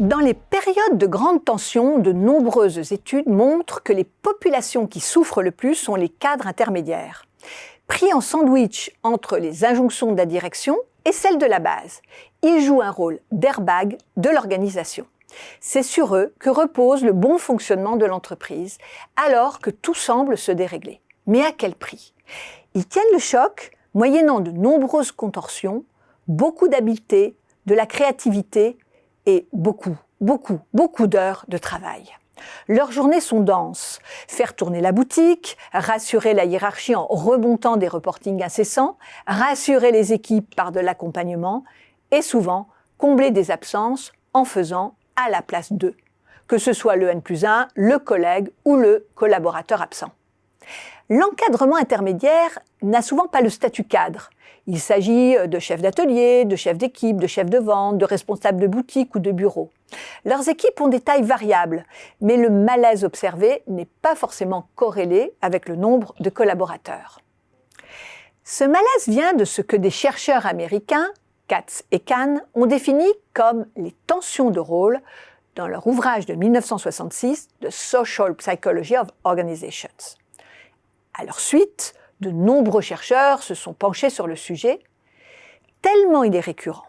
Dans les périodes de grande tension, de nombreuses études montrent que les populations qui souffrent le plus sont les cadres intermédiaires, pris en sandwich entre les injonctions de la direction et celles de la base. Ils jouent un rôle d'airbag de l'organisation. C'est sur eux que repose le bon fonctionnement de l'entreprise, alors que tout semble se dérégler. Mais à quel prix? Ils tiennent le choc, moyennant de nombreuses contorsions, beaucoup d'habileté, de la créativité et beaucoup d'heures de travail. Leurs journées sont denses. Faire tourner la boutique, rassurer la hiérarchie en remontant des reportings incessants, rassurer les équipes par de l'accompagnement et souvent combler des absences en faisant à la place d'eux, que ce soit le N+1, le collègue ou le collaborateur absent. L'encadrement intermédiaire n'a souvent pas le statut cadre. Il s'agit de chefs d'atelier, de chefs d'équipe, de chefs de vente, de responsables de boutique ou de bureau. Leurs équipes ont des tailles variables, mais le malaise observé n'est pas forcément corrélé avec le nombre de collaborateurs. Ce malaise vient de ce que des chercheurs américains, Katz et Kahn, ont défini comme les tensions de rôle dans leur ouvrage de 1966, The Social Psychology of Organizations. À leur suite, de nombreux chercheurs se sont penchés sur le sujet, tellement il est récurrent.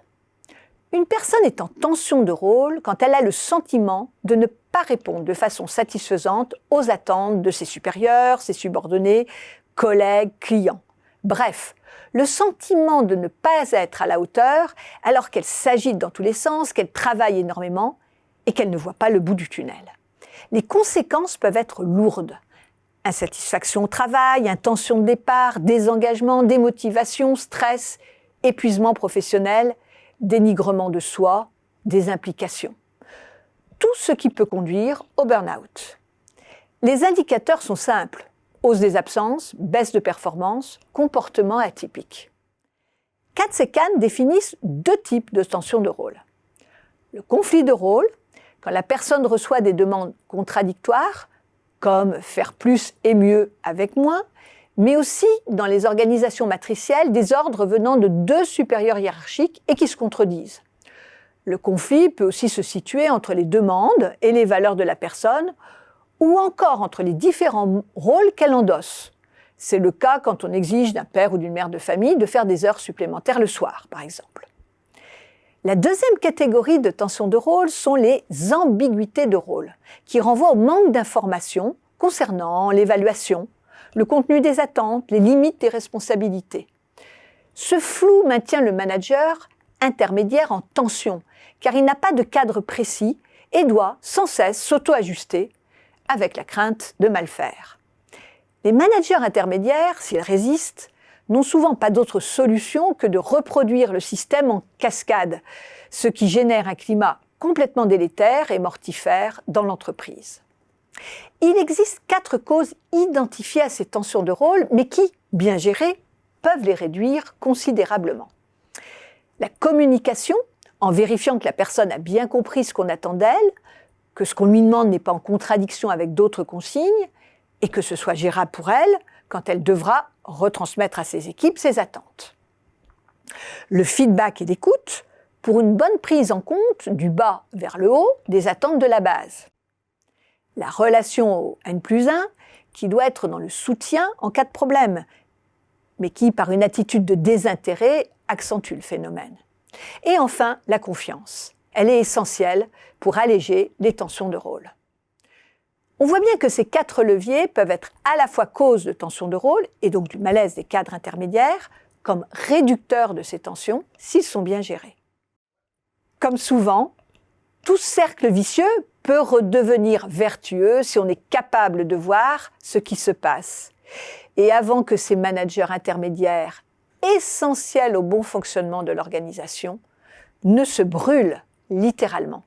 Une personne est en tension de rôle quand elle a le sentiment de ne pas répondre de façon satisfaisante aux attentes de ses supérieurs, ses subordonnés, collègues, clients. Bref, le sentiment de ne pas être à la hauteur alors qu'elle s'agite dans tous les sens, qu'elle travaille énormément et qu'elle ne voit pas le bout du tunnel. Les conséquences peuvent être lourdes. Insatisfaction au travail, intention de départ, désengagement, démotivation, stress, épuisement professionnel, dénigrement de soi, désimplication. Tout ce qui peut conduire au burn-out. Les indicateurs sont simples. Hausse des absences, baisse de performance, comportement atypique. Katz et Kahn définissent deux types de tensions de rôle. Le conflit de rôle, quand la personne reçoit des demandes contradictoires, comme faire plus et mieux avec moins, mais aussi dans les organisations matricielles des ordres venant de deux supérieurs hiérarchiques et qui se contredisent. Le conflit peut aussi se situer entre les demandes et les valeurs de la personne, ou encore entre les différents rôles qu'elle endosse. C'est le cas quand on exige d'un père ou d'une mère de famille de faire des heures supplémentaires le soir, par exemple. La deuxième catégorie de tensions de rôle sont les ambiguïtés de rôle, qui renvoient au manque d'informations concernant l'évaluation, le contenu des attentes, les limites des responsabilités. Ce flou maintient le manager intermédiaire en tension, car il n'a pas de cadre précis et doit sans cesse s'auto-ajuster avec la crainte de mal faire. Les managers intermédiaires, s'ils résistent, n'ont souvent pas d'autre solution que de reproduire le système en cascade, ce qui génère un climat complètement délétère et mortifère dans l'entreprise. Il existe 4 causes identifiées à ces tensions de rôle, mais qui, bien gérées, peuvent les réduire considérablement. La communication, en vérifiant que la personne a bien compris ce qu'on attend d'elle, que ce qu'on lui demande n'est pas en contradiction avec d'autres consignes, et que ce soit gérable pour elle quand elle devra retransmettre à ses équipes ses attentes. Le feedback et l'écoute pour une bonne prise en compte du bas vers le haut des attentes de la base. La relation au N+1 qui doit être dans le soutien en cas de problème, mais qui, par une attitude de désintérêt, accentue le phénomène. Et enfin, la confiance. Elle est essentielle pour alléger les tensions de rôle. On voit bien que ces 4 leviers peuvent être à la fois cause de tensions de rôle, et donc du malaise des cadres intermédiaires, comme réducteurs de ces tensions, s'ils sont bien gérés. Comme souvent, tout cercle vicieux peut redevenir vertueux si on est capable de voir ce qui se passe. Et avant que ces managers intermédiaires, essentiels au bon fonctionnement de l'organisation, ne se brûlent littéralement.